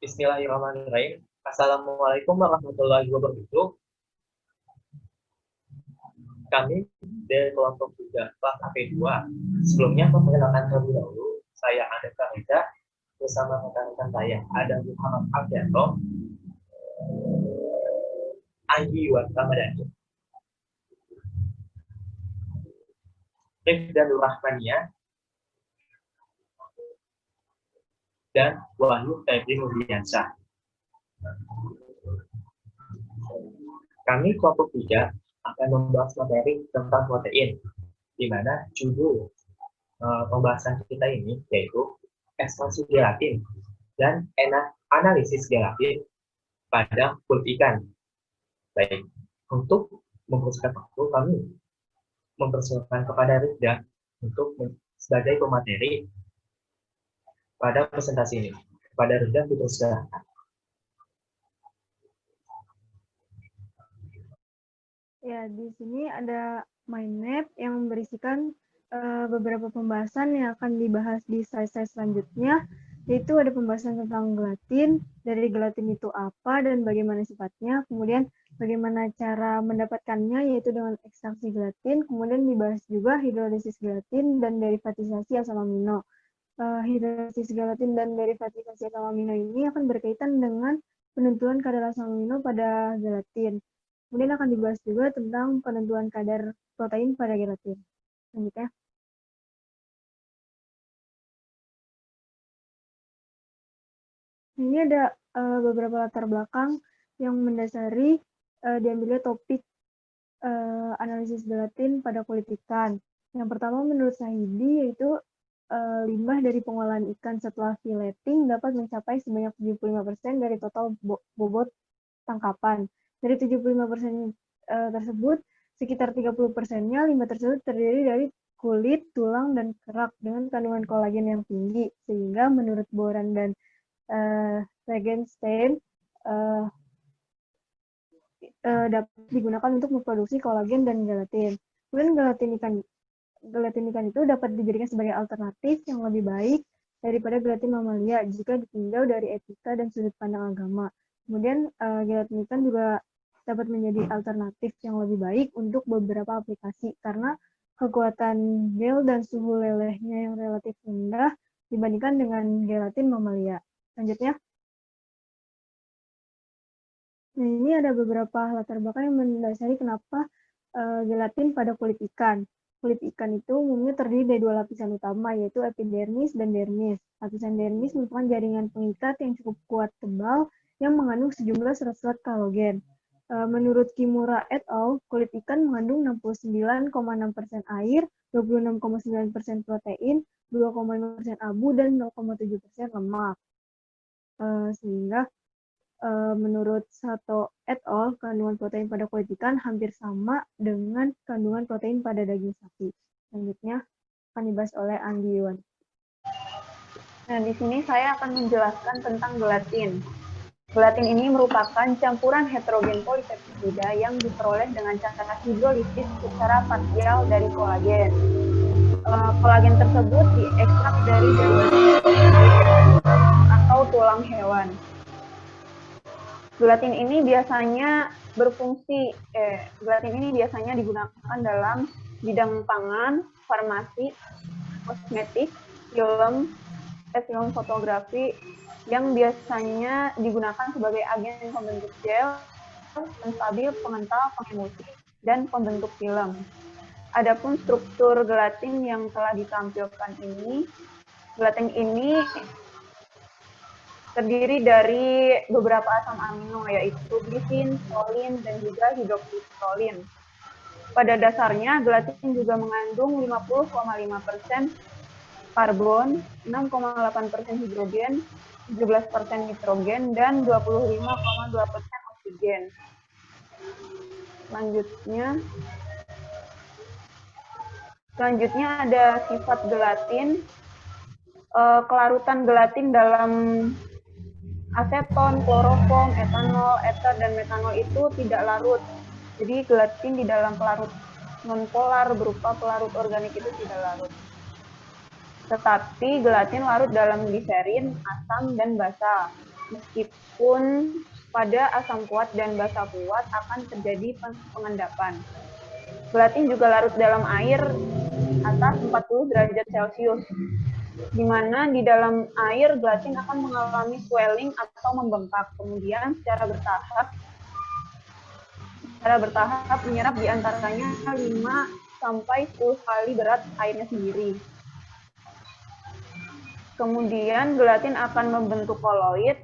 Bismillahirrahmanirrahim. Assalamualaikum warahmatullahi wabarakatuh. Kami dari kelompok 3 kelas AP2. Sebelumnya memperkenalkan terlebih dahulu, saya Andeka Reza bersama rekan-rekan saya ada Muhammad Abdianto, Anggi Iwan Ramadhani, Rifda Nur Rahmania, dan Wahyu Febri Nurdiansyah. Kami kelompok 3 akan membahas materi tentang protein, di mana judul pembahasan kita ini yaitu ekspansi gelatin dan analisis gelatin pada kulit ikan. Baik, untuk mempersiapkan waktu kami mempersiapkan kepada Rifda untuk sebagai pemateri pada presentasi ini. Kepada Rifda dipersilakan. Ya, di sini ada mind map yang berisikan beberapa pembahasan yang akan dibahas di slide-slide selanjutnya, yaitu ada pembahasan tentang gelatin, dari gelatin itu apa dan bagaimana sifatnya, kemudian bagaimana cara mendapatkannya, yaitu dengan ekstraksi gelatin, kemudian dibahas juga hidrolisis gelatin dan derivatisasi asam amino. Hidrolisis gelatin dan derivatisasi asam amino ini akan berkaitan dengan penentuan kadar asam amino pada gelatin. Kemudian akan dibahas juga tentang penentuan kadar protein pada gelatin. Selanjutnya. Ini ada beberapa latar belakang yang mendasari diambilnya topik analisis gelatin pada kulit ikan. Yang pertama menurut Sahidi yaitu limbah dari pengolahan ikan setelah filleting dapat mencapai sebanyak 75% dari total bobot tangkapan. Dari 75% tersebut, sekitar 30%-nya limbah tersebut terdiri dari kulit, tulang, dan kerak dengan kandungan kolagen yang tinggi. Sehingga menurut Boran dan Regenstein, dapat digunakan untuk memproduksi kolagen dan gelatin. Kemudian gelatin ikan itu dapat dijadikan sebagai alternatif yang lebih baik daripada gelatin mamalia jika ditinjau dari etika dan sudut pandang agama. Kemudian gelatin ikan juga dapat menjadi alternatif yang lebih baik untuk beberapa aplikasi karena kekuatan gel dan suhu lelehnya yang relatif rendah dibandingkan dengan gelatin mamalia. Selanjutnya. Nah, ini ada beberapa latar belakang yang mendasari kenapa gelatin pada kulit ikan. Kulit ikan itu umumnya terdiri dari dua lapisan utama, yaitu epidermis dan dermis. Lapisan dermis merupakan jaringan pengikat yang cukup kuat tebal yang mengandung sejumlah serat-serat kolagen. Menurut Kimura et al., kulit ikan mengandung 69,6% air, 26,9% protein, 2,5% abu, dan 0,7% lemak. Sehingga menurut Sato et al., kandungan protein pada kulit ikan hampir sama dengan kandungan protein pada daging sapi. Selanjutnya akan dibahas oleh Anggi Iwan. Nah, di sini saya akan menjelaskan tentang gelatin. Gelatin ini merupakan campuran heterogen polipeptida yang diperoleh dengan cara hidrolisis secara parsial dari kolagen. Kolagen tersebut diekstrak dari atau tulang hewan. Gelatin ini biasanya digunakan dalam bidang pangan, farmasi, kosmetik, film fotografi, yang biasanya digunakan sebagai agen pembentuk gel, penstabil, pengental, pengemulsi, dan pembentuk film. Adapun struktur gelatin yang telah ditampilkan ini, gelatin ini terdiri dari beberapa asam amino, yaitu glisin, prolin, dan juga hidroksiprolin. Pada dasarnya, gelatin juga mengandung 50,5% karbon, 6,8% hidrogen, 17% nitrogen, dan 25,2% oksigen. Selanjutnya ada sifat gelatin. Kelarutan gelatin dalam aseton, kloroform, etanol, eter, dan metanol itu tidak larut. Jadi gelatin di dalam pelarut nonpolar berupa pelarut organik itu tidak larut. Tetapi gelatin larut dalam gliserin, asam, dan basa. Meskipun pada asam kuat dan basa kuat akan terjadi pengendapan. Gelatin juga larut dalam air atas 40 derajat Celcius, di mana di dalam air gelatin akan mengalami swelling atau membengkak. Kemudian secara bertahap menyerap di antaranya 5-10 kali berat airnya sendiri. Kemudian gelatin akan membentuk koloid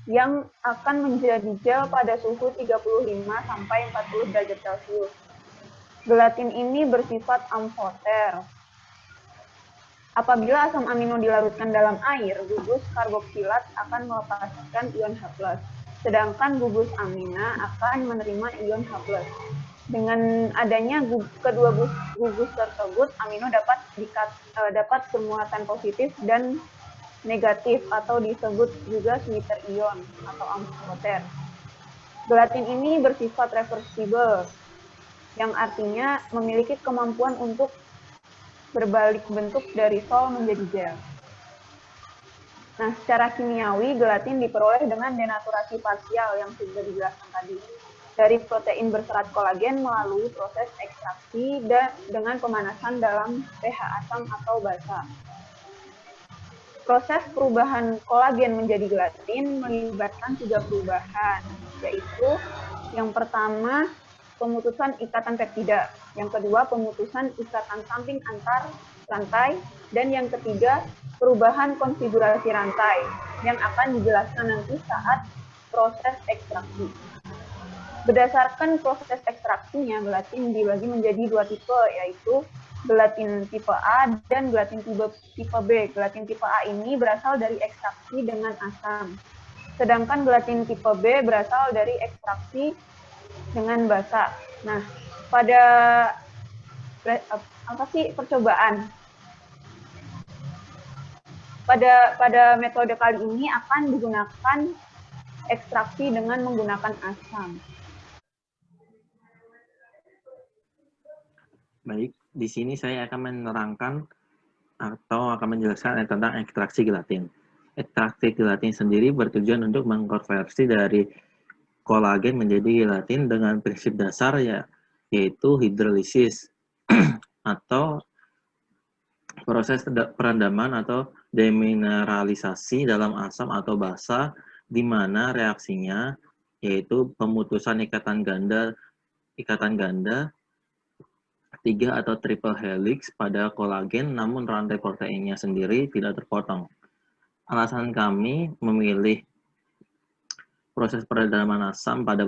yang akan menjadi gel pada suhu 35-40 derajat Celcius. Gelatin ini bersifat amfoter. Apabila asam amino dilarutkan dalam air, gugus karboksilat akan melepaskan ion H+, sedangkan gugus amina akan menerima ion H+. Dengan adanya kedua gugus tersebut, amino dapat bermuatan positif dan negatif atau disebut juga sweeter ion atau amfoter. Gelatin ini bersifat reversibel, yang artinya memiliki kemampuan untuk berbalik bentuk dari sol menjadi gel. Nah, secara kimiawi, gelatin diperoleh dengan denaturasi parsial yang sudah dijelaskan tadi. Dari protein berserat kolagen melalui proses ekstraksi dan dengan pemanasan dalam pH asam atau basa. Proses perubahan kolagen menjadi gelatin melibatkan 3 perubahan, yaitu yang pertama, pemutusan ikatan peptida, yang kedua, pemutusan ikatan samping antar rantai, dan yang ketiga, perubahan konfigurasi rantai, yang akan dijelaskan nanti saat proses ekstraksi. Berdasarkan proses ekstraksinya, gelatin dibagi menjadi 2 tipe, yaitu gelatin tipe A dan gelatin tipe B. Gelatin tipe A ini berasal dari ekstraksi dengan asam. Sedangkan gelatin tipe B berasal dari ekstraksi dengan basa. Nah, pada apa sih percobaan? Pada metode kali ini akan digunakan ekstraksi dengan menggunakan asam. Baik, di sini saya akan menerangkan atau akan menjelaskan tentang ekstraksi gelatin. Ekstraksi gelatin sendiri bertujuan untuk mengkonversi dari kolagen menjadi gelatin dengan prinsip dasar yaitu hidrolisis atau proses perendaman atau demineralisasi dalam asam atau basa, di mana reaksinya yaitu pemutusan ikatan ganda 3 atau triple helix pada kolagen, namun rantai proteinnya sendiri tidak terpotong. Alasan kami memilih proses perendaman asam pada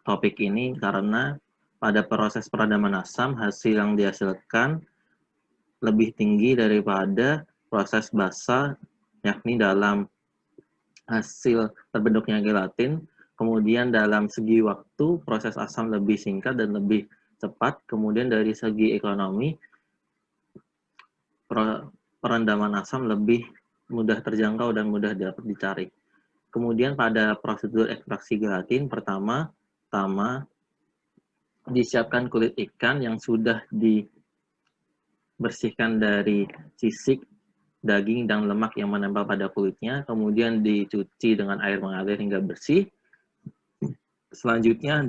topik ini karena pada proses perendaman asam, hasil yang dihasilkan lebih tinggi daripada proses basa, yakni dalam hasil terbentuknya gelatin. Kemudian dalam segi waktu, proses asam lebih singkat dan lebih cepat. Kemudian dari segi ekonomi, perendaman asam lebih mudah terjangkau dan mudah dapat dicari. Kemudian pada prosedur ekstraksi gelatin, pertama disiapkan kulit ikan yang sudah dibersihkan dari sisik, daging, dan lemak yang menempel pada kulitnya, kemudian dicuci dengan air mengalir hingga bersih. Selanjutnya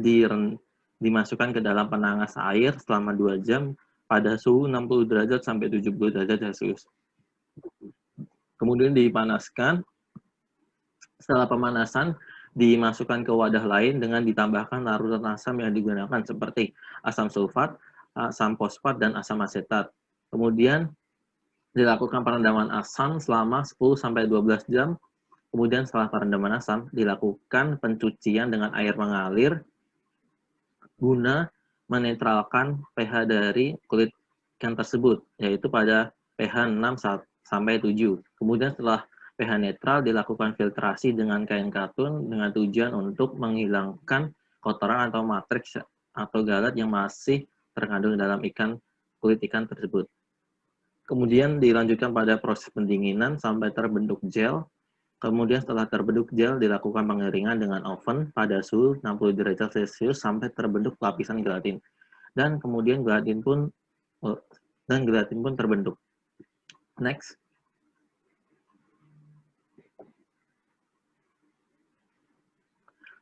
dimasukkan ke dalam penangas air selama 2 jam pada suhu 60 derajat sampai 70 derajat Celcius. Kemudian dipanaskan. Setelah pemanasan, dimasukkan ke wadah lain dengan ditambahkan larutan asam yang digunakan seperti asam sulfat, asam fosfat, dan asam asetat. Kemudian dilakukan perendaman asam selama 10-12 jam. Kemudian setelah perendaman asam, dilakukan pencucian dengan air mengalir guna menetralkan pH dari kulit ikan tersebut, yaitu pada pH 6-7. Kemudian setelah pH netral, dilakukan filtrasi dengan kain katun dengan tujuan untuk menghilangkan kotoran atau matriks atau galat yang masih terkandung dalam kulit ikan tersebut. Kemudian dilanjutkan pada proses pendinginan sampai terbentuk gel. Kemudian setelah terbentuk gel, dilakukan pengeringan dengan oven pada suhu 60 derajat Celcius sampai terbentuk lapisan gelatin. Dan kemudian gelatin pun terbentuk. Next.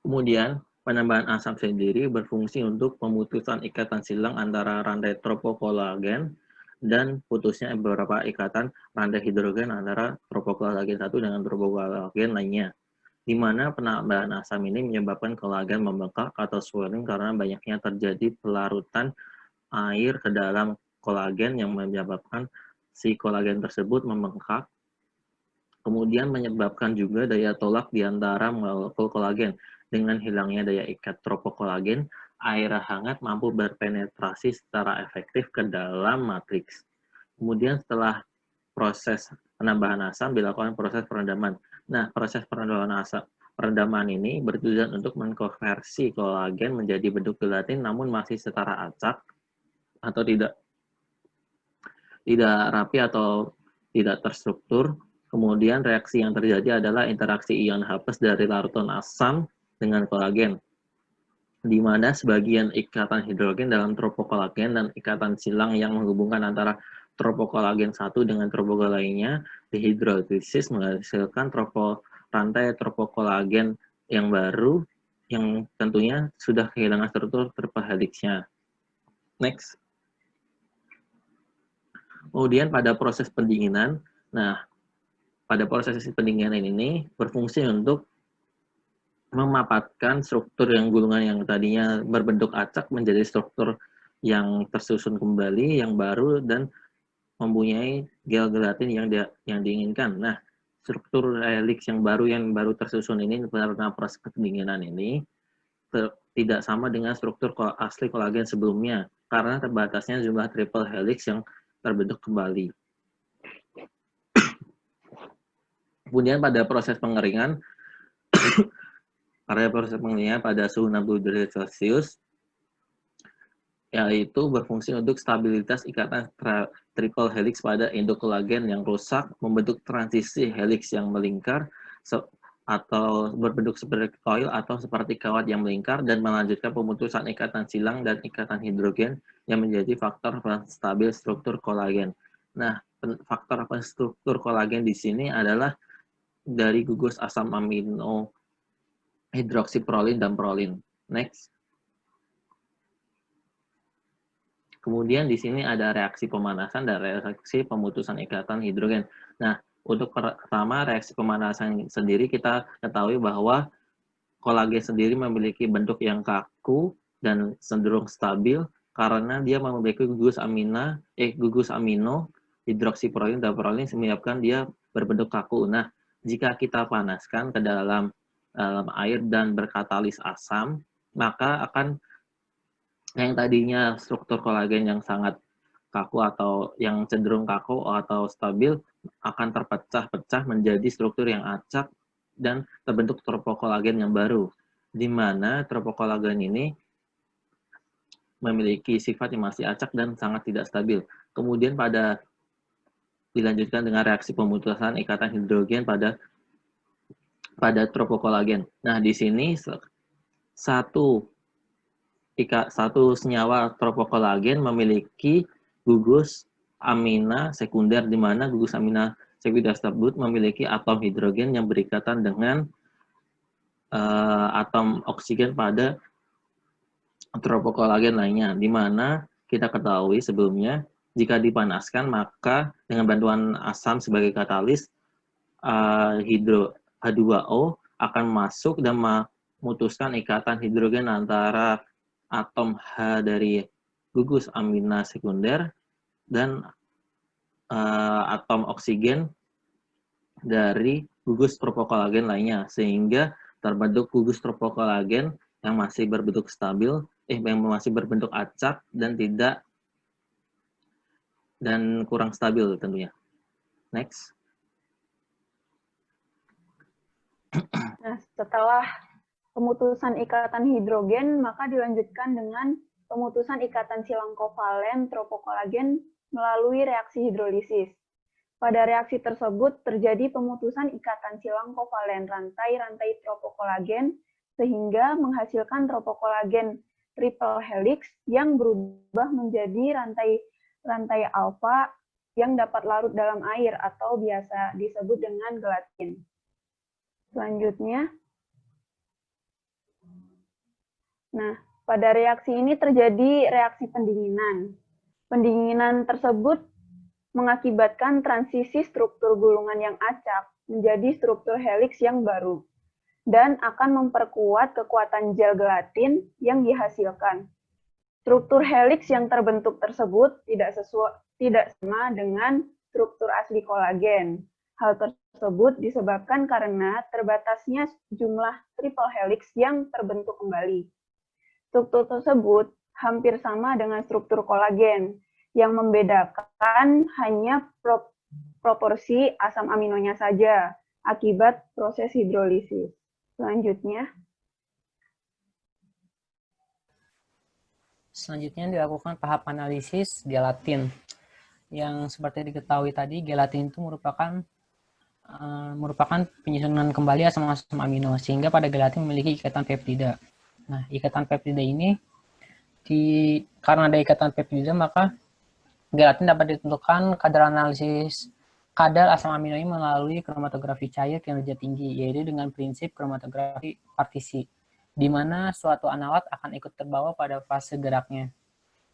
Kemudian, penambahan asam sendiri berfungsi untuk pemutusan ikatan silang antara rantai tropokolagen dan putusnya beberapa ikatan rantai hidrogen antara tropokolagen 1 dengan tropokolagen lainnya, di mana penambahan asam ini menyebabkan kolagen membengkak atau swelling karena banyaknya terjadi pelarutan air ke dalam kolagen yang menyebabkan si kolagen tersebut membengkak. Kemudian menyebabkan juga daya tolak di antara molekul kolagen. Dengan hilangnya daya ikat tropokolagen, air hangat mampu berpenetrasi secara efektif ke dalam matriks. Kemudian setelah proses penambahan asam dilakukan proses perendaman. Nah, proses perendaman ini bertujuan untuk mengkonversi kolagen menjadi bentuk gelatin namun masih setara acak atau tidak rapi atau tidak terstruktur. Kemudian reaksi yang terjadi adalah interaksi ion H+ dari larutan asam dengan kolagen, di mana sebagian ikatan hidrogen dalam tropokolagen dan ikatan silang yang menghubungkan antara tropokolagen 1 dengan tropokolagen lainnya dihidrolisis menghasilkan rantai tropokolagen yang baru yang tentunya sudah kehilangan struktur triple helixnya. Next. Kemudian pada proses pendinginan, nah pada proses pendinginan ini berfungsi untuk memapatkan struktur yang gulungan yang tadinya berbentuk acak menjadi struktur yang tersusun kembali, yang baru, dan mempunyai gel gelatin yang diinginkan. Nah, struktur helix yang baru tersusun ini karena proses pendinginan ini tidak sama dengan struktur asli kolagen sebelumnya, karena terbatasnya jumlah triple helix yang terbentuk kembali. Kemudian pada proses pengeringan, pada suhu 60 derajat Celcius, yaitu berfungsi untuk stabilitas ikatan triple helix pada endokolagen yang rusak, membentuk transisi helix yang melingkar, atau berbentuk seperti coil atau seperti kawat yang melingkar, dan melanjutkan pemutusan ikatan silang dan ikatan hidrogen yang menjadi faktor penstabil struktur kolagen. Nah, faktor penstruktur kolagen di sini adalah dari gugus asam amino hidroksiprolin dan prolin. Next. Kemudian di sini ada reaksi pemanasan dan reaksi pemutusan ikatan hidrogen. Nah, untuk pertama reaksi pemanasan sendiri kita ketahui bahwa kolagen sendiri memiliki bentuk yang kaku dan cenderung stabil karena dia memiliki gugus amino hidroksiprolin dan prolin menyebabkan dia berbentuk kaku. Nah, jika kita panaskan ke dalam air dan berkatalis asam, maka akan yang tadinya struktur kolagen yang sangat kaku atau yang cenderung kaku atau stabil akan terpecah-pecah menjadi struktur yang acak dan terbentuk tropokolagen yang baru, di mana tropokolagen ini memiliki sifat yang masih acak dan sangat tidak stabil. Kemudian dilanjutkan dengan reaksi pemutusan ikatan hidrogen pada tropokolagen. Nah, di sini satu senyawa tropokolagen memiliki gugus amina sekunder, di mana gugus amina sekunder tersebut memiliki atom hidrogen yang berikatan dengan atom oksigen pada tropokolagen lainnya, di mana kita ketahui sebelumnya jika dipanaskan maka dengan bantuan asam sebagai katalis H2O akan masuk dan memutuskan ikatan hidrogen antara atom H dari gugus amina sekunder dan atom oksigen dari gugus tropokolagen lainnya, sehingga terbentuk gugus tropokolagen yang masih berbentuk stabil, yang masih berbentuk acak dan kurang stabil tentunya. Next. Nah, setelah pemutusan ikatan hidrogen, maka dilanjutkan dengan pemutusan ikatan silang kovalen tropokolagen melalui reaksi hidrolisis. Pada reaksi tersebut terjadi pemutusan ikatan silang kovalen rantai-rantai tropokolagen sehingga menghasilkan tropokolagen triple helix yang berubah menjadi rantai alfa yang dapat larut dalam air atau biasa disebut dengan gelatin. Selanjutnya, Nah, pada reaksi ini terjadi reaksi pendinginan. Pendinginan tersebut mengakibatkan transisi struktur gulungan yang acak menjadi struktur heliks yang baru dan akan memperkuat kekuatan gel gelatin yang dihasilkan. Struktur heliks yang terbentuk tersebut tidak sama dengan struktur asli kolagen. Hal tersebut disebabkan karena terbatasnya jumlah triple helix yang terbentuk kembali. Struktur tersebut hampir sama dengan struktur kolagen, yang membedakan hanya proporsi asam aminonya saja akibat proses hidrolisis. Selanjutnya dilakukan tahap analisis gelatin. Yang seperti diketahui tadi, gelatin itu merupakan penyusunan kembali asam-asam amino, sehingga pada gelatin memiliki ikatan peptida. Nah, ikatan peptida ini, karena ada ikatan peptida, maka gelatin dapat ditentukan kadar analisis kadar asam amino ini melalui kromatografi cair kinerja tinggi, yaitu dengan prinsip kromatografi partisi, di mana suatu analat akan ikut terbawa pada fase geraknya.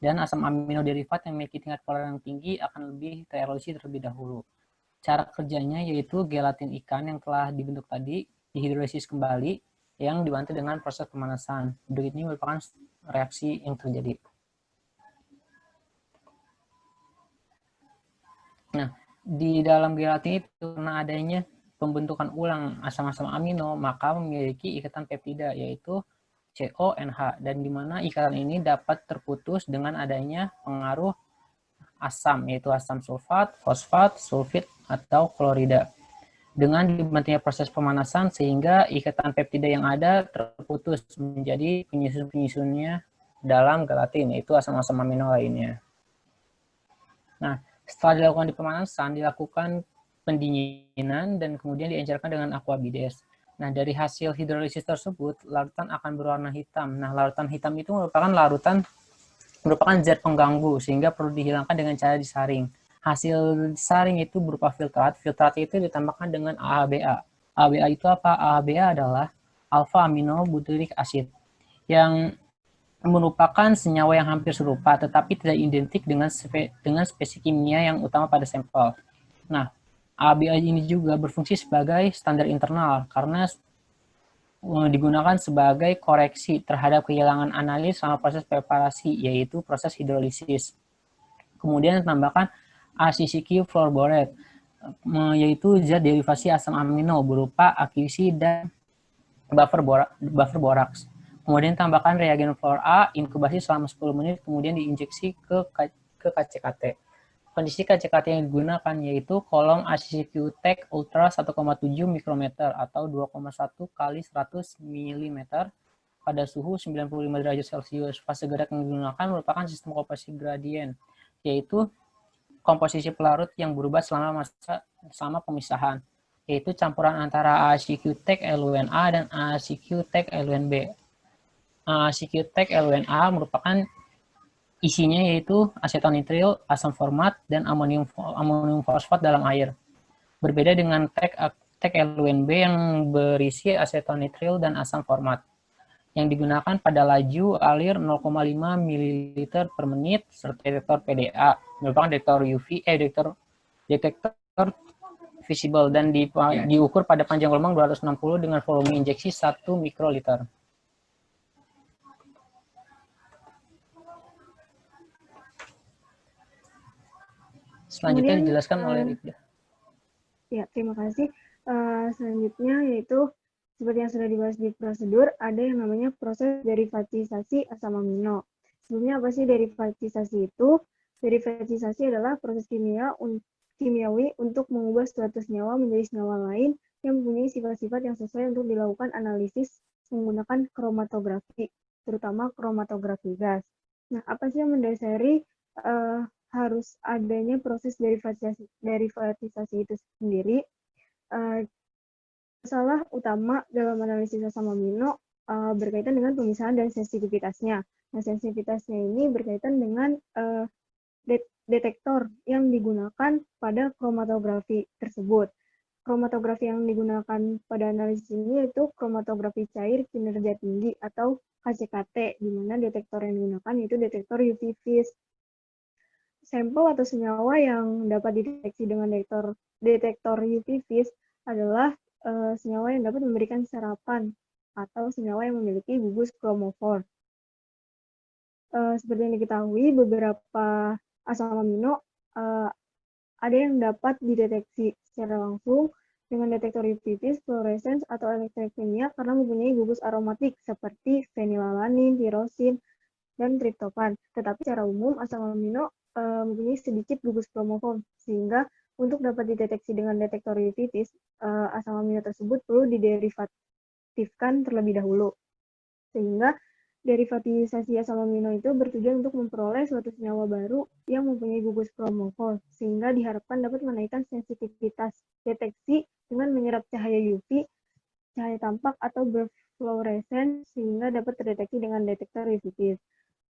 Dan asam amino derivat yang memiliki tingkat polar yang tinggi akan lebih tererosi terlebih dahulu. Cara kerjanya yaitu gelatin ikan yang telah dibentuk tadi dihidrolisis kembali yang dibantu dengan proses pemanasan. Berikut ini merupakan reaksi yang terjadi. Nah, di dalam gelatin itu karena adanya pembentukan ulang asam-asam amino, maka memiliki ikatan peptida yaitu CONH, dan di mana ikatan ini dapat terputus dengan adanya pengaruh asam, yaitu asam sulfat, fosfat, sulfit, atau klorida. Dengan dibantunya proses pemanasan, sehingga ikatan peptida yang ada terputus menjadi penyusun-penyusunnya dalam gelatin, yaitu asam-asam amino lainnya. Nah, setelah dilakukan di pemanasan, dilakukan pendinginan, dan kemudian diencerkan dengan aquabides. Nah, dari hasil hidrolisis tersebut, larutan akan berwarna hitam. Nah, larutan hitam itu merupakan zat pengganggu, sehingga perlu dihilangkan dengan cara disaring. Hasil disaring itu berupa filtrat. Filtrat itu ditambahkan dengan AHBA. AHBA itu apa? AHBA adalah alpha amino butyric acid, yang merupakan senyawa yang hampir serupa, tetapi tidak identik dengan spesies kimia yang utama pada sampel. Nah, AHBA ini juga berfungsi sebagai standar internal karena digunakan sebagai koreksi terhadap kehilangan analis selama proses preparasi, yaitu proses hidrolisis. Kemudian ditambahkan ACCQ fluorborate, yaitu zat derivasi asam amino berupa AQC dan buffer boraks. Kemudian tambahkan reagen fluor A, inkubasi selama 10 menit, kemudian diinjeksi ke KCKT. Kondisi KCKT yang digunakan yaitu kolom ACCQ TEC Ultra 1,7 mikrometer atau 2,1 kali 100 mm pada suhu 95 derajat Celcius. Fase gerak yang digunakan merupakan sistem komposisi gradien, yaitu komposisi pelarut yang berubah selama pemisahan, yaitu campuran antara ACQ TEC LUNA dan ACQ TEC LUNB. ACQ TEC LUNA merupakan isinya yaitu asetonitril, asam format, dan amonium fosfat dalam air. Berbeda dengan TEC LUNB yang berisi asetonitril dan asam format, yang digunakan pada laju alir 0,5 ml per menit serta detektor PDA, merupakan detektor visible, dan diukur pada panjang gelombang 260 dengan volume injeksi 1 mikroliter. Selanjutnya dijelaskan oleh Rifda. Ya, terima kasih. Selanjutnya yaitu seperti yang sudah dibahas di prosedur, ada yang namanya proses derivatisasi asam amino. Sebelumnya apa sih derivatisasi itu? Derivatisasi adalah proses kimiawi untuk mengubah suatu senyawa menjadi senyawa lain yang mempunyai sifat-sifat yang sesuai untuk dilakukan analisis menggunakan kromatografi, terutama kromatografi gas. Nah, apa sih yang mendasari harus adanya proses derivatisasi itu sendiri? Masalah utama dalam analisis asam amino berkaitan dengan pemisahan dan sensitivitasnya. Nah, sensitivitasnya ini berkaitan dengan detektor yang digunakan pada kromatografi tersebut. Kromatografi yang digunakan pada analisis ini yaitu kromatografi cair kinerja tinggi atau KCKT, di mana detektor yang digunakan yaitu detektor UV vis. Sampel atau senyawa yang dapat dideteksi dengan detektor UV vis adalah senyawa yang dapat memberikan serapan atau senyawa yang memiliki gugus kromofor. Seperti yang diketahui, beberapa asam amino ada yang dapat dideteksi secara langsung dengan detektor UV vis, fluorescence, atau elektrokimia karena mempunyai gugus aromatik seperti fenilalanin, tirosin, dan triptofan. Tetapi secara umum asam amino mempunyai sedikit gugus kromofor, sehingga untuk dapat dideteksi dengan detektor UV vis, asam amino tersebut perlu diderivatifkan terlebih dahulu. Sehingga derivatisasi asam amino itu bertujuan untuk memperoleh suatu senyawa baru yang mempunyai gugus kromofor, sehingga diharapkan dapat menaikkan sensitivitas deteksi dengan menyerap cahaya UV, cahaya tampak, atau berfluorescence, sehingga dapat terdeteksi dengan detektor UV vis.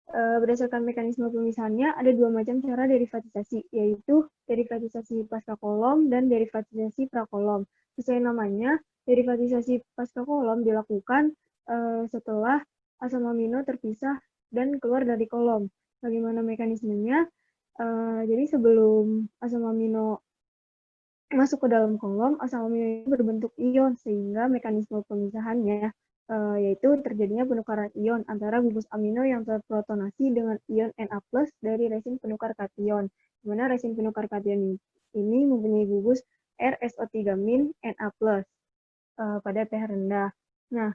Berdasarkan mekanisme pemisahannya, ada dua macam cara derivatisasi, yaitu derivatisasi pascakolom dan derivatisasi prakolom. Sesuai namanya, derivatisasi pascakolom dilakukan setelah asam amino terpisah dan keluar dari kolom. Bagaimana mekanismenya? Jadi sebelum asam amino masuk ke dalam kolom, asam amino itu berbentuk ion, sehingga mekanisme pemisahannya yaitu terjadinya penukaran ion antara gugus amino yang terprotonasi dengan ion Na+ dari resin penukar kation, di mana resin penukar kation ini mempunyai gugus RSO3- Na+ pada pH rendah. Nah,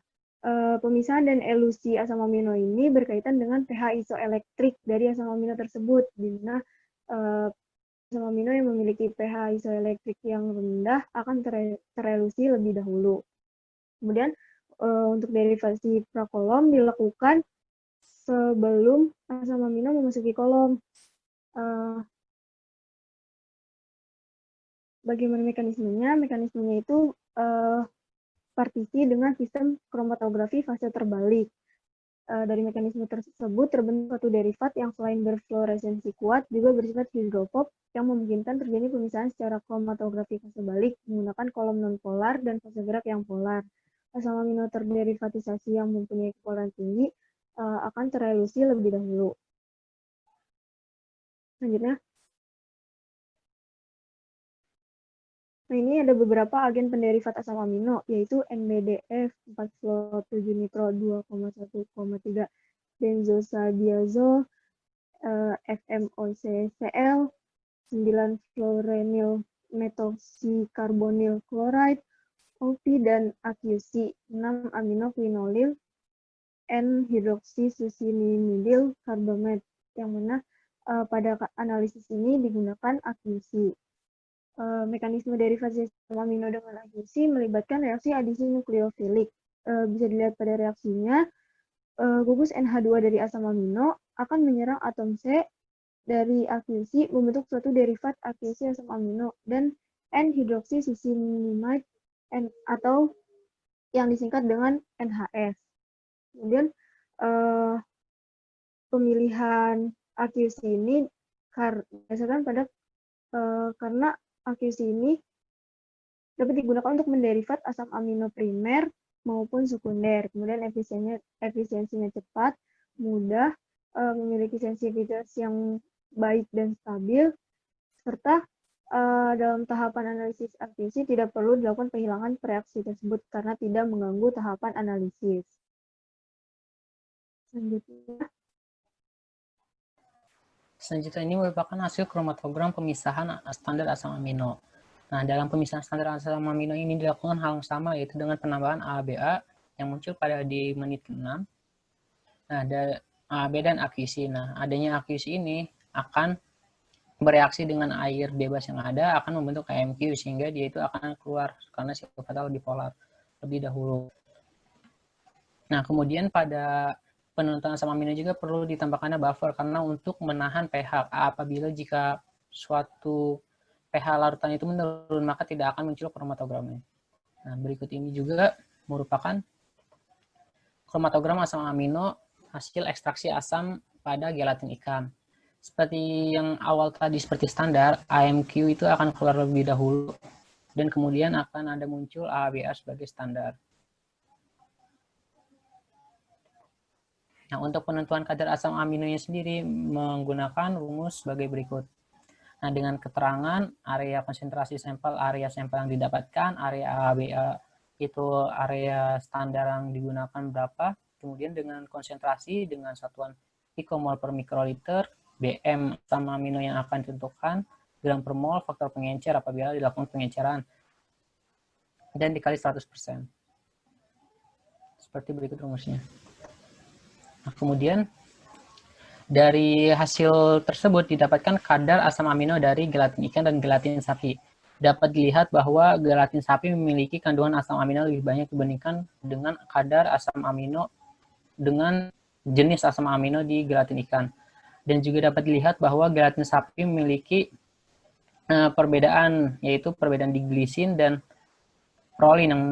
pemisahan dan elusi asam amino ini berkaitan dengan pH isoelektrik dari asam amino tersebut, di mana asam amino yang memiliki pH isoelektrik yang rendah akan terelusi lebih dahulu. Kemudian untuk derivasi prakolom dilakukan sebelum asam amino memasuki kolom. Bagaimana mekanismenya? Mekanismenya itu partisi dengan sistem kromatografi fase terbalik. Dari mekanisme tersebut terbentuk suatu derivat yang selain berfluoresensi kuat juga bersifat hidrofob yang memungkinkan terjadi pemisahan secara kromatografi fase balik menggunakan kolom nonpolar dan fase gerak yang polar. Asam amino terderivatisasi yang mempunyai kepolaran tinggi akan terelusi lebih dahulu. Selanjutnya, nah, ini ada beberapa agen penderivat asam amino, yaitu NBDF, 4-fluoro-7-nitro 2,1,3 benzosadiazol, FMOCCl, 9-fluorenyl metoxykarbonyl chloride, OP dan AQC, 6-aminoquinolil, N-hydroxysuccinimidil carbamate, yang mana pada analisis ini digunakan AQC. Mekanisme derivasi asam amino dengan AQC melibatkan reaksi adisi nukleofilik. Bisa dilihat pada reaksinya, gugus NH2 dari asam amino akan menyerang atom C dari AQC membentuk suatu derivat AQC asam amino dan N-hydroxysuccinimide atau yang disingkat dengan NHS. Kemudian pemilihan AQC ini berdasarkan pada karena AQC ini dapat digunakan untuk menderivat asam amino primer maupun sekunder. Kemudian efisiensinya cepat, mudah, memiliki sensitivitas yang baik dan stabil, serta dalam tahapan analisis AQC tidak perlu dilakukan penghilangan reaksi tersebut karena tidak mengganggu tahapan analisis. Selanjutnya ini merupakan hasil kromatogram pemisahan standar asam amino. Nah, dalam pemisahan standar asam amino ini dilakukan hal yang sama, yaitu dengan penambahan AABA yang muncul pada di menit ke-6. Nah, ada AAB dan AQC. Nah, adanya AQC ini akan bereaksi dengan air bebas yang ada, akan membentuk AMQ, sehingga dia itu akan keluar karena sifatnya lebih polar lebih dahulu. Nah, kemudian pada penentuan asam amino juga perlu ditambahkannya buffer karena untuk menahan pH. Apabila jika suatu pH larutan itu menurun, maka tidak akan muncul kromatogramnya. Nah, berikut ini juga merupakan kromatogram asam amino hasil ekstraksi asam pada gelatin ikan. Seperti yang awal tadi, seperti standar, AMQ itu akan keluar lebih dahulu dan kemudian akan ada muncul AABA sebagai standar. Nah, untuk penentuan kadar asam aminonya sendiri menggunakan rumus sebagai berikut. Nah, dengan keterangan area konsentrasi sampel, area sampel yang didapatkan, area ABA itu area standar yang digunakan berapa, kemudian dengan konsentrasi dengan satuan pikomol per mikroliter, BM asam amino yang akan ditentukan, gram per mol, faktor pengencer apabila dilakukan pengenceran, dan dikali 100%. Seperti berikut rumusnya. Nah, kemudian dari hasil tersebut didapatkan kadar asam amino dari gelatin ikan dan gelatin sapi. Dapat dilihat bahwa gelatin sapi memiliki kandungan asam amino lebih banyak dibandingkan dengan kadar asam amino dengan jenis asam amino di gelatin ikan. Dan juga dapat dilihat bahwa gelatin sapi memiliki perbedaan, yaitu perbedaan di glisin dan prolin yang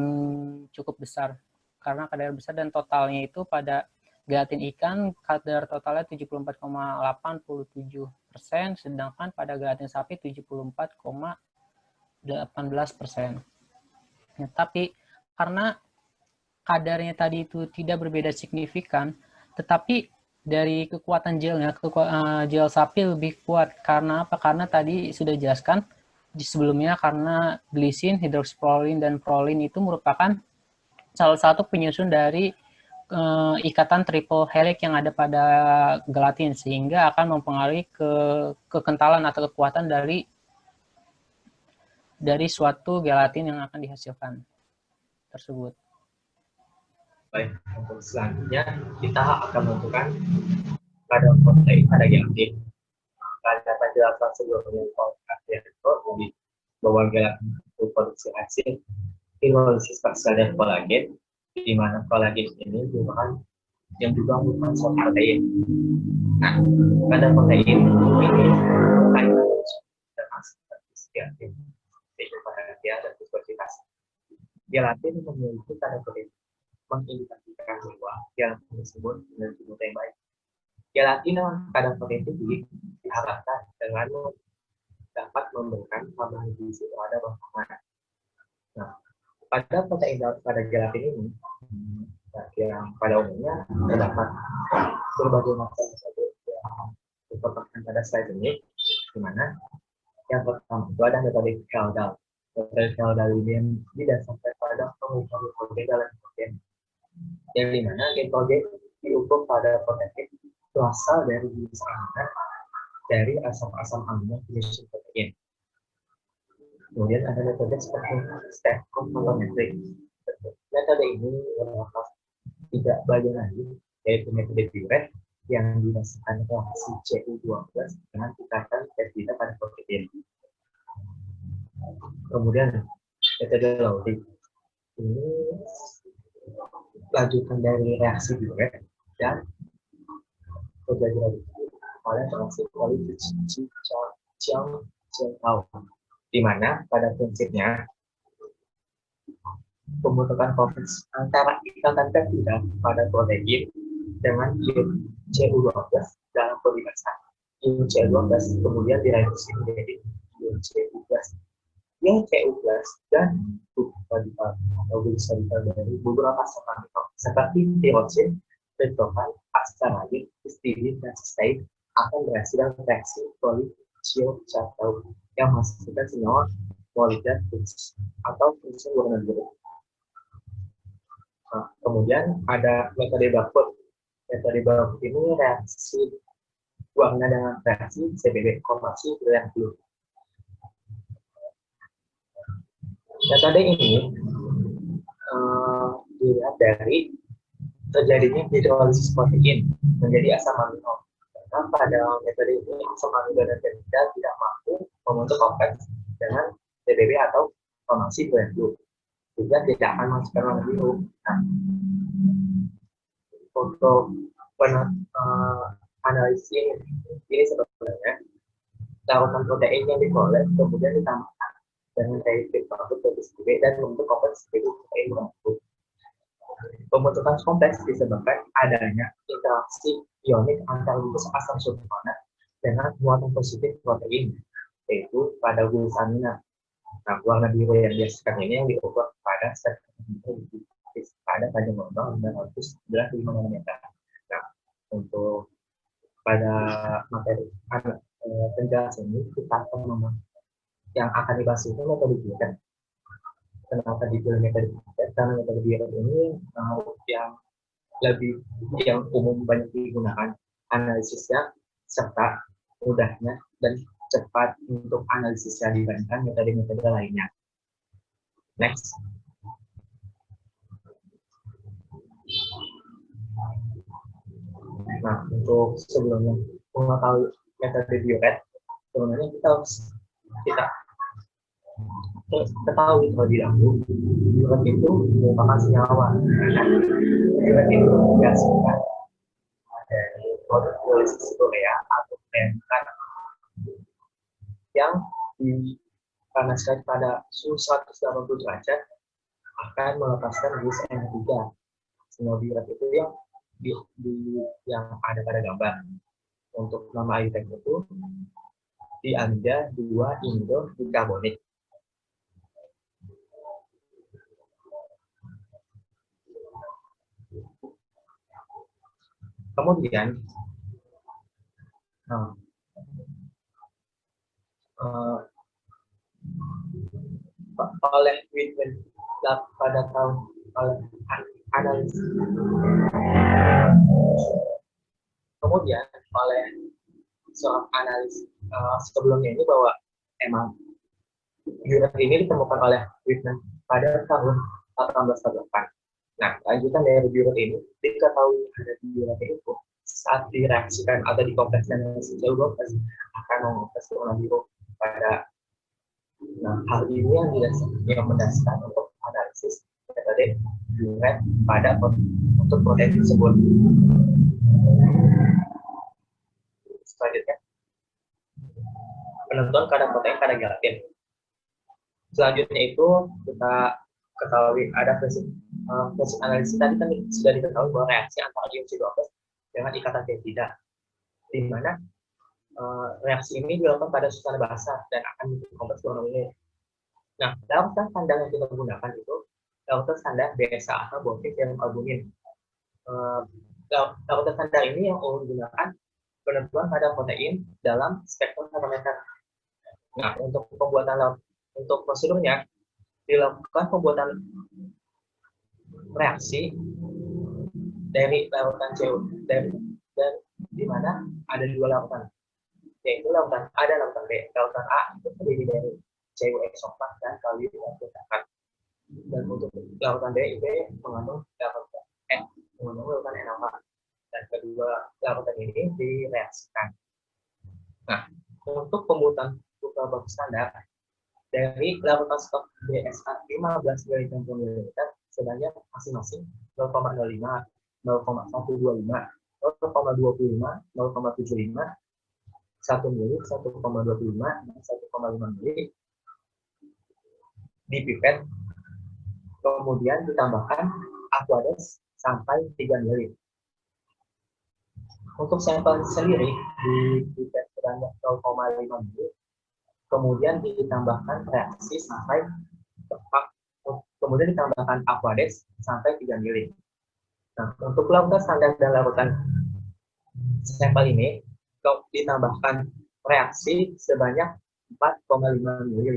cukup besar. Karena kadar besar dan totalnya itu pada gelatin ikan kadar totalnya 74,87%, sedangkan pada gelatin sapi 74,18%. Nah, tapi karena kadarnya tadi itu tidak berbeda signifikan, tetapi dari kekuatan gelnya, gel sapi lebih kuat. Karena apa? Karena tadi sudah dijelaskan di sebelumnya, karena glisin, hidroksiprolin, dan prolin itu merupakan salah satu penyusun dari ikatan triple helix yang ada pada gelatin, sehingga akan mempengaruhi kekentalan atau kekuatan dari suatu gelatin yang akan dihasilkan tersebut. Baik, untuk selanjutnya kita akan menentukan kadar protein pada gelatin. Pada penjelasan sebelumnya bahwa gelatin itu produksi hasil hidrolisis parsial dan kolagen, di mana kolagen ini merupakan yang juga merupakan suatu protein. Nah, kadar protein ini kaitan dengan seperti gelatin, yaitu pada dia dan viskositas. Gelatin memiliki kadar protein mengindikasikan bahwa gelatin tersebut memiliki mutu yang baik. Gelatin kadar protein tinggi diharapkan dengan dapat memberikan tambahan gizi pada makanan. Nah, pada protein pada gelatin ini yang pada umumnya terdapat berbagai macam saja yang diperlukan pada slide ini, di mana yang pertama itu ada metode Kaldal. Metode Kaldal ini didasarkan pada pengukuran protein dalam protein, yang di mana nitrogen diukur pada protein berasal dari jenis amino dari asam-asam amino penyusun protein. Kemudian ada metode seperti step complementary. Metode ini merupakan tiga bagian lagi, yaitu metode Biuret yang didasarkan reaksi CU12 dengan ikatan peptida pada protein. Kemudian metode Lowry ini lanjutan dari reaksi Biuret dan terjadi oleh reaksi Polydictyl-Chiang-Chiang-Tao, di mana pada prinsipnya pembentukan kompleks antara ikatan peptida pada protein dengan ion CU12 dalam polimerasa. Ion CU12 kemudian direduksi menjadi ion CU+. Ion CU+ dan radikal atau radikal dari beberapa amino seperti tirosin, tryptophan, astaxanthin, histidine, dan cysteine akan berhasil dalam reaksi Polydictyl-Chiang-Tao yang menghasilkan senyawa molekular khusus atau fungsi warna biru. Nah, kemudian ada metode Barfoot. Metode Barfoot ini reaksi warna dengan reaksi CBB konversi dengan blue. Metode ini dilihat dari terjadinya hidrolisis protein menjadi asam amino. Karena pada metode ini asam amino dan peptida tidak mampu membentuk kompleks dengan CBB atau formasi dengan blue, juga tidak akan masukkan warna biru. Nah, untuk analisis ini sebenarnya larutan protein yang diperoleh kemudian ditambahkan dengan reaktif produk CBB dan membentuk kompleks protein berbentuk. Pembentukan kompleks disebabkan adanya interaksi ionik antar gugus asam sulfonat dengan muatan positif protein, yaitu pada glutamina. Nah, warna biru yang dihasilkan ini yang diukur pada pada panjang gelombang 911 nanometer. Nah, untuk pada materi penjelasan ini kita akan yang akan dibahas itu metode Biret. Kenapa dipilih metode Biret? Karena metode Biret ini yang umum banyak digunakan, analisisnya serta mudahnya dan cepat untuk analisisnya dibandingkan metode-metode lainnya. Next. Nah, untuk sebelumnya mengetahui metode Biret, sebenarnya kita ketahui terlebih dahulu, Biret itu merupakan senyawa. Biret itu dihasilkan dari produk biolisis Korea atau PMK yang dipanaskan pada suhu 180 derajat akan melepaskan gas N3. Senyawa Biret itu yang ada pada gambar. Untuk nama item itu diamida 2-indo-bikarbonat. Kemudian oleh Whitman pada tahun analisis. Kemudian oleh seorang analis sebelumnya ini bahwa emang Biret ini ditemukan oleh Whitman pada tahun 1848. Nah, lanjutan dari Biret ini diketahui ada Biret itu saat direaksikan atau dikomplekskan dengan CO2 akan mengopres warna biru pada. Nah, hal ini yang mendasarkan untuk analisis metode Biret untuk protein tersebut. Selanjutnya, penentuan kadar protein pada gelatin. Selanjutnya itu kita ketahui ada prinsip analisis tadi kan sudah diketahui bahwa reaksi antara ion CO2 dengan ikatan peptida, di mana reaksi ini dilakukan pada suasana basah dan akan dikompresi ini. Nah, larutan standar yang kita gunakan itu larutan standar BSA atau boksit serum albumin. Larutan standar ini yang menggunakan penentuan kadar protein dalam spektrometer. Nah, untuk prosedurnya dilakukan pembuatan reaksi dari larutan CO dan di mana ada dua larutan, yaitu larutan A dan larutan B. Larutan A itu terdiri dari CuX4 dan kalium yang terdapat, dan untuk larutan B itu mengandung larutan NH, dan kedua larutan ini direaksikan. Nah, untuk pembuatan baku standar dari larutan stok BSA 15 mg/ml sebanyak masing-masing 0,05, 0,125, 0,25, 0,75, 1 mili, 1,25, dan 1,5 mili di pipet, kemudian ditambahkan aquades sampai 3 mili. Untuk sampel sendiri di pipet sebanyak 0,5 mili, kemudian ditambahkan reaksi sampai kemudian ditambahkan aquades sampai 3 mili. Nah, untuk larutan standar dan larutan sampel ini ditambahkan reaksi sebanyak 4,5 ml.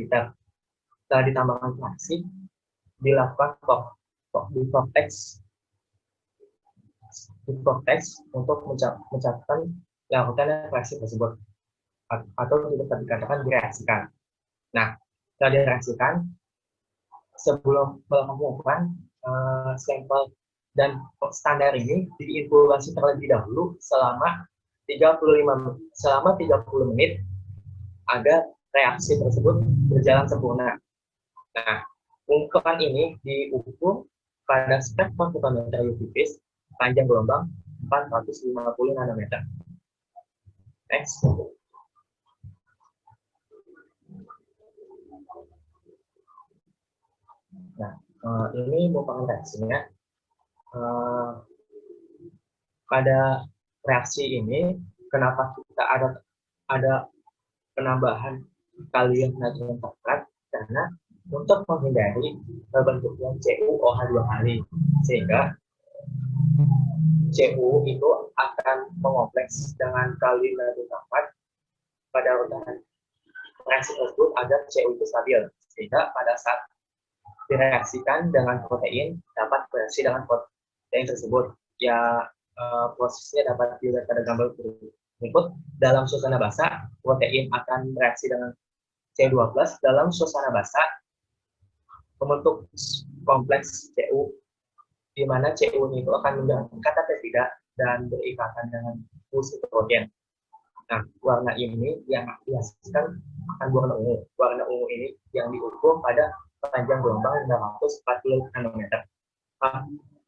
Setelah ditambahkan reaksi, dilakukan di-vortex untuk mencatatkan larutan reaksi tersebut, atau tidak dikatakan direaksikan. Nah, setelah direaksikan, sebelum melakukan sampel dan standar ini diinkubasi terlebih dahulu selama 30 menit agar reaksi tersebut berjalan sempurna. Nah, ukuran ini diukur pada spektrometer tipis panjang gelombang 450 nanometer. Next. Nah, ini merupakan reaksinya. Pada reaksi ini, kenapa kita ada penambahan kalium natrium tetrat? Karena untuk menghindari terbentuknya CuOH 2 kali, sehingga CU itu akan mengompleks dengan kali nadi tempat pada urutan reaksi tersebut agar CU itu stabil, sehingga pada saat direaksikan dengan protein dapat bereaksi dengan protein tersebut. Ya, prosesnya dapat dilihat pada gambar berikut. Dalam suasana basah, protein akan bereaksi dengan C2+. Dalam suasana basah, membentuk kompleks CU, di mana CU itu akan menjalankan kata peptida dan berikatan dengan fungsi protein. Nah, warna ini yang dihasilkan akan warna ungu. Warna ungu ini yang diukur pada panjang gelombang 640 nanometer.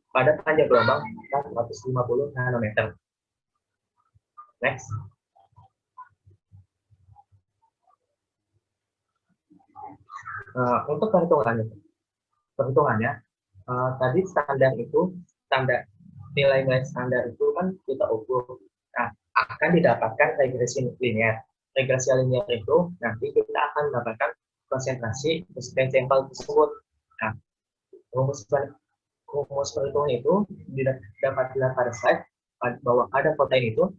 Pada panjang gelombang 450 nanometer. Next. Untuk perhitungannya, tadi standar nilai-nilai standar itu kan kita ukur. Nah, akan didapatkan regresi linear. Regresi linear itu nanti kita akan mendapatkan konsentrasi sampel tersebut. Nah, rumus perhitungan itu dapat dilihat pada slide bahwa ada protein itu,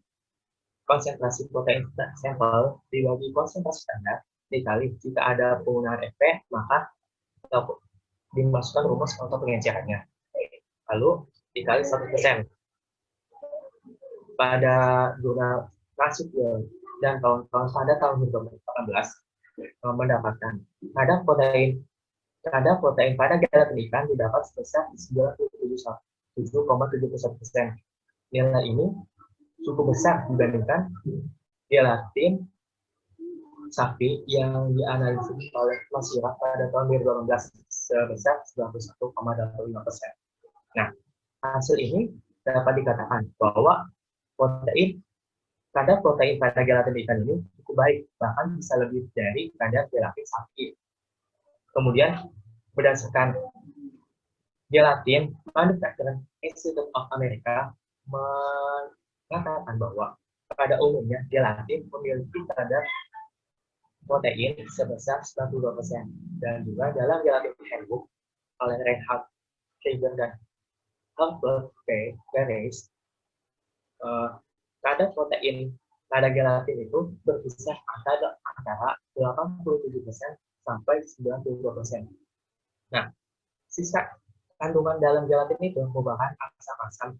konsentrasi protein sampel dibagi konsentrasi standar dikali jika ada penggunaan FP, maka dimasukkan rumus untuk pengencerannya. Lalu dikali 1%. Pada jurnal National dan kawan-kawan pada tahun 2018 mendapatkan kadar protein pada gelatin ikan didapat sebesar 97,71%. Nilai ini cukup besar dibandingkan gelatin sapi yang dianalisis oleh Masirah pada tahun 2018 sebesar 91,25%. Nah, hasil ini dapat dikatakan bahwa kadar protein pada gelatin ikan ini cukup baik, bahkan bisa lebih dari kadar gelatin sapi. Kemudian, berdasarkan gelatin, Manufacturing Institute of America mengatakan bahwa pada umumnya gelatin memiliki kadar protein sebesar 92%. Dan juga dalam gelatin handbook oleh Reinhard Krieger dan Herbert P. Perez, kadar protein pada gelatin itu berkisar antara 87% sampai 92%. Nah, sisa kandungan dalam gelatin itu merupakan asam-asam,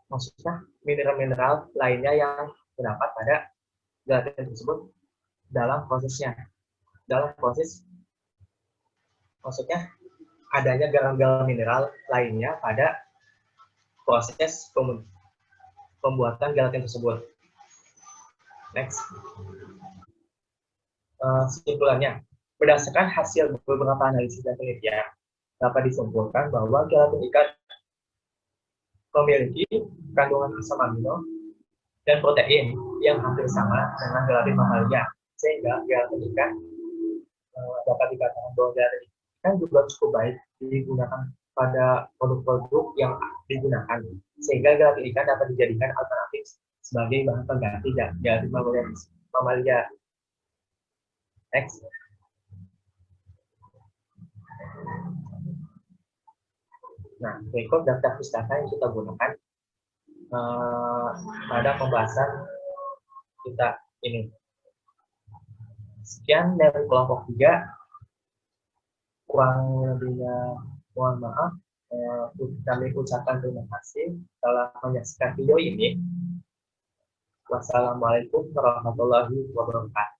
maksudnya mineral-mineral lainnya yang terdapat pada gelatin tersebut dalam prosesnya. Dalam proses, maksudnya adanya garam-garam mineral lainnya pada proses pembuatan gelatin tersebut. Next. Kesimpulannya, berdasarkan hasil beberapa analisis dan penelitian, dapat disimpulkan bahwa gelatin ikan memiliki kandungan asam amino dan protein yang hampir sama dengan gelatin mamalia, sehingga gelatin ikan dapat dikatakan bahwa gelatin ikan juga cukup baik digunakan pada produk-produk yang digunakan, sehingga gelatin ikan dapat dijadikan alternatif sebagai bahan pengganti gelatin mamalia. Next. Nah, berikut daftar pustaka yang kita gunakan pada pembahasan kita ini. Sekian dari kelompok 3. Kurang lebihnya mohon maaf. Kami ucapkan terima kasih telah menyaksikan video ini. Wassalamualaikum warahmatullahi wabarakatuh.